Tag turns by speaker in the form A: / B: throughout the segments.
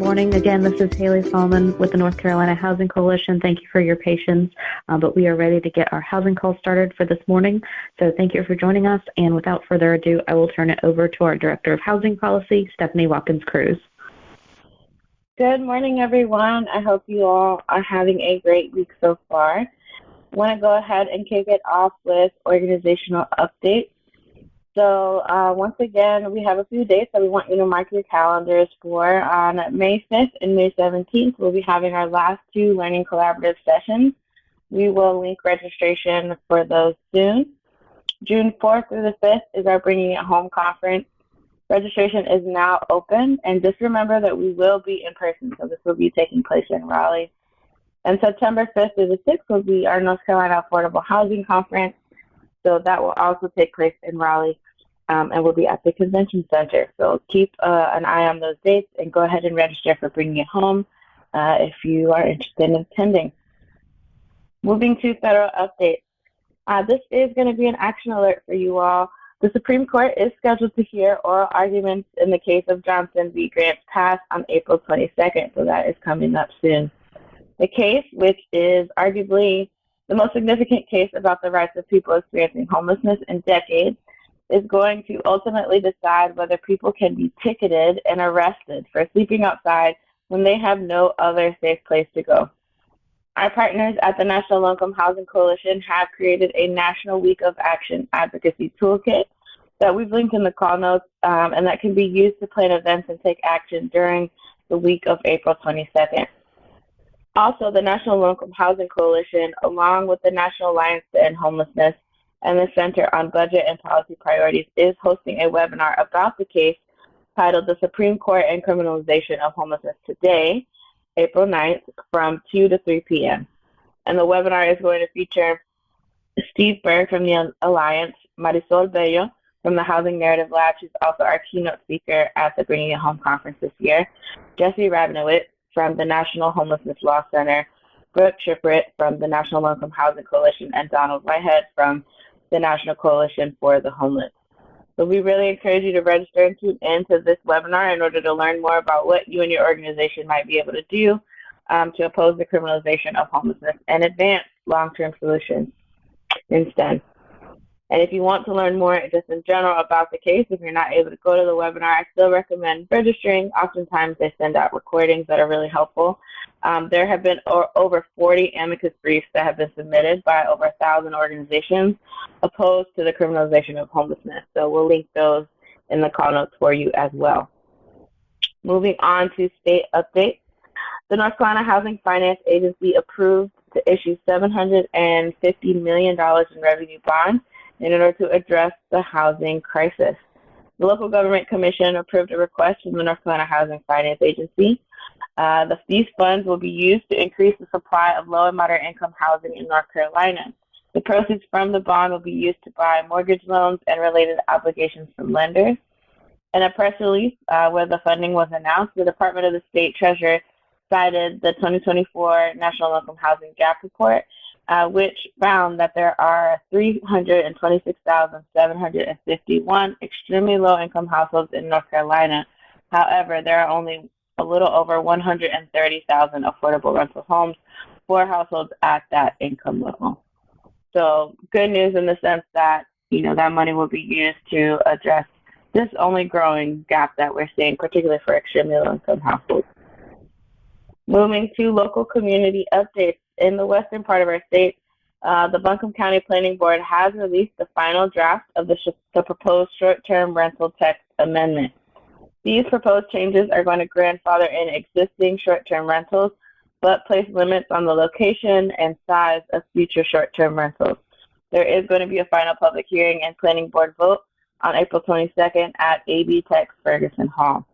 A: morning. Again, this is Haley Solomon with the North Carolina Housing Coalition. Thank you for your patience, but we are ready to get our housing call started for this morning. So thank you for joining us, and without further ado, I will turn it over to our Director of Housing Policy, Stephanie Watkins-Cruz.
B: Good morning, everyone. I hope you all are having a great week so far. I want to go ahead and kick it off with organizational updates. So once again, we have a few dates that we want you to mark your calendars for. On May 5th and May 17th, we'll be having our last two Learning Collaborative sessions. We will link registration for those soon. June 4th through the 5th is our Bringing It Home conference. Registration is now open, and just remember that we will be in person, so this will be taking place in Raleigh. And September 5th through the 6th will be our North Carolina Affordable Housing Conference, so that will also take place in Raleigh. And will be at the Convention Center. So keep an eye on those dates and go ahead and register for Bringing It Home if you are interested in attending. Moving to federal updates. This is going to be an action alert for you all. The Supreme Court is scheduled to hear oral arguments in the case of Johnson v. Grants Pass on April 22nd, so that is coming up soon. The case, which is arguably the most significant case about the rights of people experiencing homelessness in decades, is going to ultimately decide whether people can be ticketed and arrested for sleeping outside when they have no other safe place to go. Our partners at the National Low-Income Housing Coalition have created a National Week of Action Advocacy Toolkit that we've linked in the call notes, and that can be used to plan events and take action during the week of April 22nd. Also, the National Low-Income Housing Coalition, along with the National Alliance to End Homelessness, and the Center on Budget and Policy Priorities, is hosting a webinar about the case titled The Supreme Court and Criminalization of Homelessness today, April 9th, from 2 to 3 p.m. And the webinar is going to feature Steve Berg from the Alliance, Marisol Bello from the Housing Narrative Lab, she's also our keynote speaker at the Bringing It Home conference this year, Jesse Rabinowitz from the National Homelessness Law Center, Brooke Shiprit from the National Low-Income Housing Coalition, and Donald Whitehead from the National Coalition for the Homeless. So we really encourage you to register and tune in to this webinar in order to learn more about what you and your organization might be able to do to oppose the criminalization of homelessness and advance long-term solutions instead. And if you want to learn more just in general about the case, if you're not able to go to the webinar, I still recommend registering. Oftentimes they send out recordings that are really helpful. There have been over 40 amicus briefs that have been submitted by over 1,000 organizations opposed to the criminalization of homelessness. So we'll link those in the call notes for you as well. Moving on to state updates. The North Carolina Housing Finance Agency approved to issue $750 million in revenue bonds in order to address the housing crisis. The Local Government Commission approved a request from the North Carolina Housing Finance Agency. These funds will be used to increase the supply of low and moderate income housing in North Carolina. The proceeds from the bond will be used to buy mortgage loans and related obligations from lenders. In a press release where the funding was announced, the Department of the State Treasurer cited the 2024 National Low-Income Housing Gap Report, which found that there are 326,751 extremely low-income households in North Carolina. However, there are only a little over 130,000 affordable rental homes for households at that income level. So good news in the sense that, that money will be used to address this only growing gap that we're seeing, particularly for extremely low-income households. Moving to local community updates. In the western part of our state, the Buncombe County Planning Board has released the final draft of the proposed short-term rental text amendment. These proposed changes are going to grandfather in existing short-term rentals, but place limits on the location and size of future short-term rentals. There is going to be a final public hearing and planning board vote on April 22nd at AB Tech Ferguson Hall.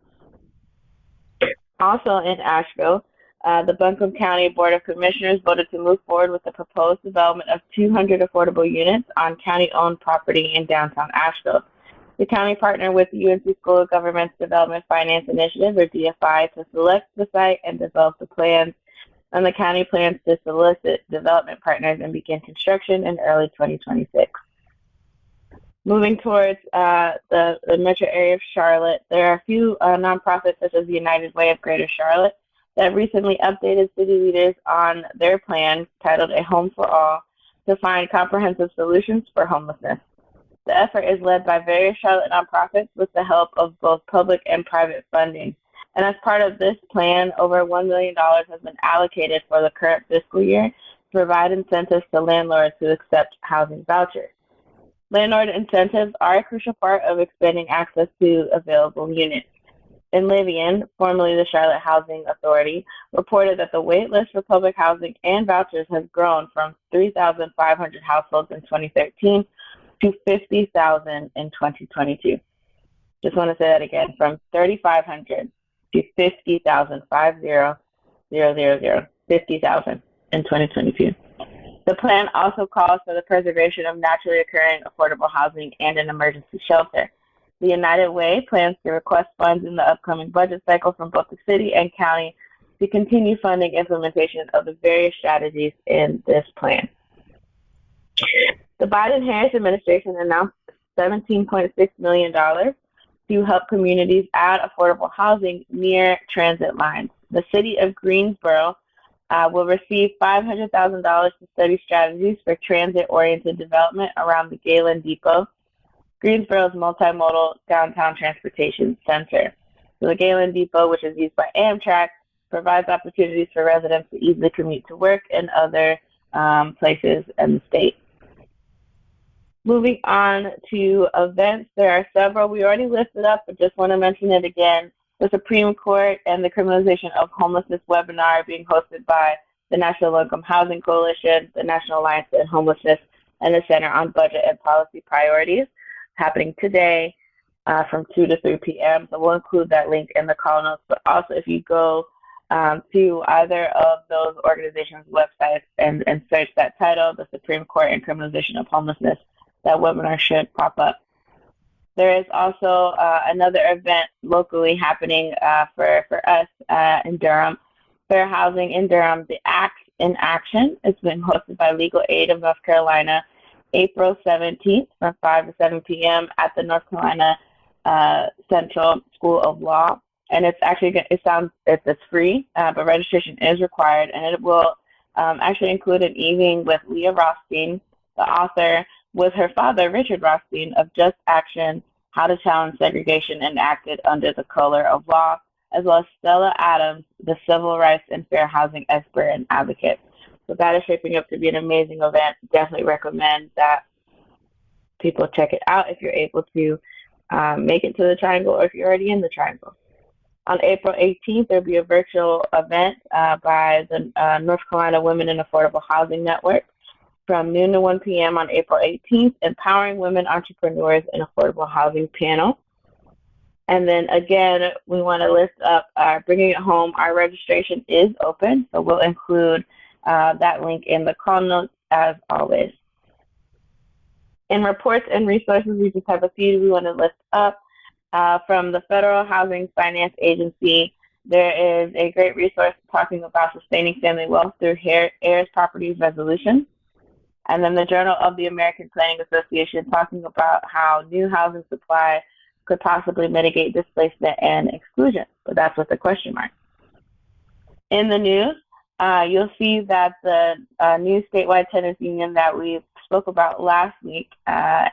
B: Also in Asheville, the Buncombe County Board of Commissioners voted to move forward with the proposed development of 200 affordable units on county-owned property in downtown Asheville. The county partnered with the UNC School of Government's Development Finance Initiative, or DFI, to select the site and develop the plans, and the county plans to solicit development partners and begin construction in early 2026. Moving towards the metro area of Charlotte, there are a few nonprofits such as the United Way of Greater Charlotte that recently updated city leaders on their plan titled A Home for All to find comprehensive solutions for homelessness. The effort is led by various Charlotte nonprofits with the help of both public and private funding. And as part of this plan, over $1 million has been allocated for the current fiscal year to provide incentives to landlords who accept housing vouchers. Landlord incentives are a crucial part of expanding access to available units. Enlivian, formerly the Charlotte Housing Authority, reported that the wait list for public housing and vouchers has grown from 3,500 households in 2013 to 50,000 in 2022. Just want to say that again, from 3,500 to 50,000, 50,000 in 2022. The plan also calls for the preservation of naturally occurring affordable housing and an emergency shelter. The United Way plans to request funds in the upcoming budget cycle from both the city and county to continue funding implementation of the various strategies in this plan. The Biden-Harris administration announced $17.6 million to help communities add affordable housing near transit lines. The city of Greensboro will receive $500,000 to study strategies for transit-oriented development around the Galen Depot, Greensboro's multimodal downtown transportation center. So the Galen Depot, which is used by Amtrak, provides opportunities for residents to easily commute to work and other places in the state. Moving on to events, there are several we already listed up, but just want to mention it again. The Supreme Court and the Criminalization of Homelessness webinar being hosted by the National Low-Income Housing Coalition, the National Alliance to End Homelessness, and the Center on Budget and Policy Priorities, happening today from 2 to 3 p.m. So we'll include that link in the call notes. But also, if you go to either of those organizations' websites and search that title, the Supreme Court and Criminalization of Homelessness, that webinar should pop up. There is also another event locally happening for us in Durham, Fair Housing in Durham, the Act in Action. It's been hosted by Legal Aid of North Carolina, April 17th from 5 to 7 p.m. at the North Carolina Central School of Law. And it's actually, it's free, but registration is required. And it will actually include an evening with Leah Rothstein, the author, with her father, Richard Rothstein, of Just Action, How to Challenge Segregation Enacted Under the Color of Law, as well as Stella Adams, the civil rights and fair housing expert and advocate. So that is shaping up to be an amazing event. Definitely recommend that people check it out if you're able to make it to the Triangle or if you're already in the Triangle. On April 18th, there'll be a virtual event by the North Carolina Women in Affordable Housing Network from noon to 1 p.m. on April 18th, Empowering Women Entrepreneurs in Affordable Housing panel. And then again, we want to list up Bringing It Home. Our registration is open, so we'll include that link in the call notes as always. In reports and resources, we just have a few we want to list up. From the Federal Housing Finance Agency, there is a great resource talking about sustaining family wealth through heirs properties resolution. And then the Journal of the American Planning Association talking about how new housing supply could possibly mitigate displacement and exclusion. But that's with a question mark. In the news, you'll see that the new statewide tenants union that we spoke about last week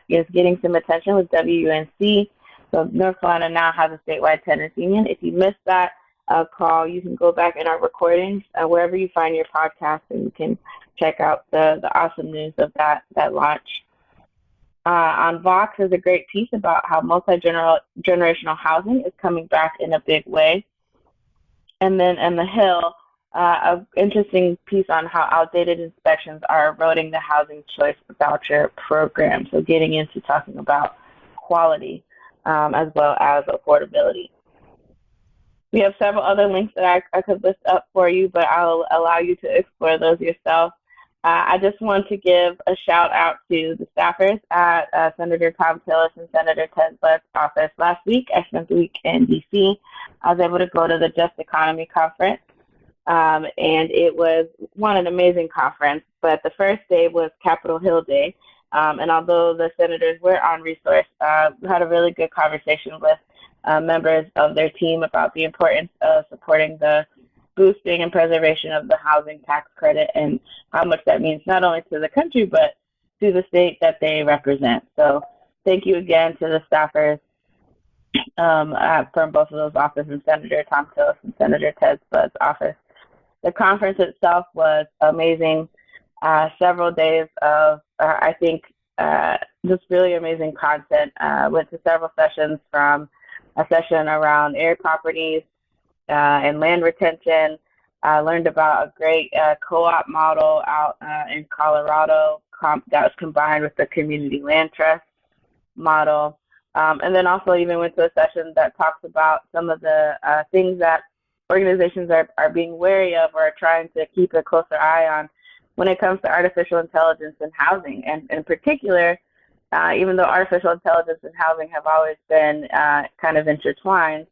B: is getting some attention with WUNC. So North Carolina now has a statewide tenants union. If you missed that call, you can go back in our recordings wherever you find your podcast, and you can check out the awesome news of that launch. On Vox, there's a great piece about how multi-generational housing is coming back in a big way. And then in The Hill, an interesting piece on how outdated inspections are eroding the housing choice voucher program. So getting into talking about quality as well as affordability. We have several other links that I could list up for you, but I'll allow you to explore those yourself. I just want to give a shout out to the staffers at Senator Tom Tillis and Senator Ted Budd's office. Last week, I spent the week in D.C. I was able to go to the Just Economy Conference, and it was an amazing conference. But the first day was Capitol Hill Day, And although the senators were on resource, we had a really good conversation with members of their team about the importance of supporting the boosting and preservation of the housing tax credit and how much that means not only to the country, but to the state that they represent. So thank you again to the staffers from both of those offices, Senator Thom Tillis and Senator Ted Spudd's office. The conference itself was amazing. Several days of, I think, just really amazing content. Went to several sessions, from a session around air properties and land retention. Learned about a great co-op model out in Colorado that was combined with the community land trust model. And then also even went to a session that talks about some of the things that organizations are being wary of or are trying to keep a closer eye on when it comes to artificial intelligence in housing. And in particular, even though artificial intelligence and housing have always been kind of intertwined,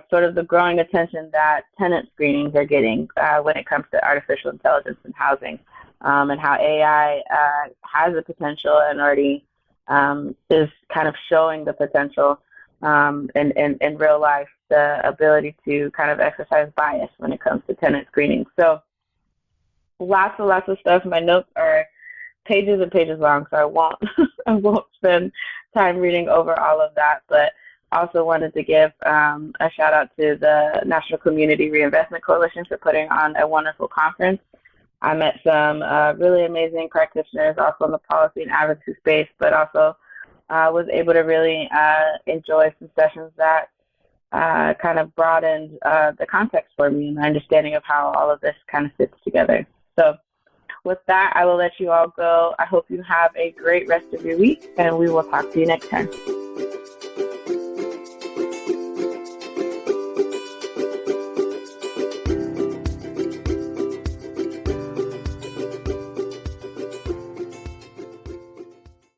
B: sort of the growing attention that tenant screenings are getting when it comes to artificial intelligence in housing, and how AI has the potential and already is kind of showing the potential in real life, the ability to kind of exercise bias when it comes to tenant screening. So lots of stuff. My notes are pages and pages long, so I won't spend time reading over all of that, but also wanted to give a shout out to the National Community Reinvestment Coalition for putting on a wonderful conference. I met some really amazing practitioners also in the policy and advocacy space, but also was able to really enjoy some sessions that kind of broadened the context for me and my understanding of how all of this kind of fits together. So with that, I will let you all go. I hope you have a great rest of your week, and we will talk to you next time.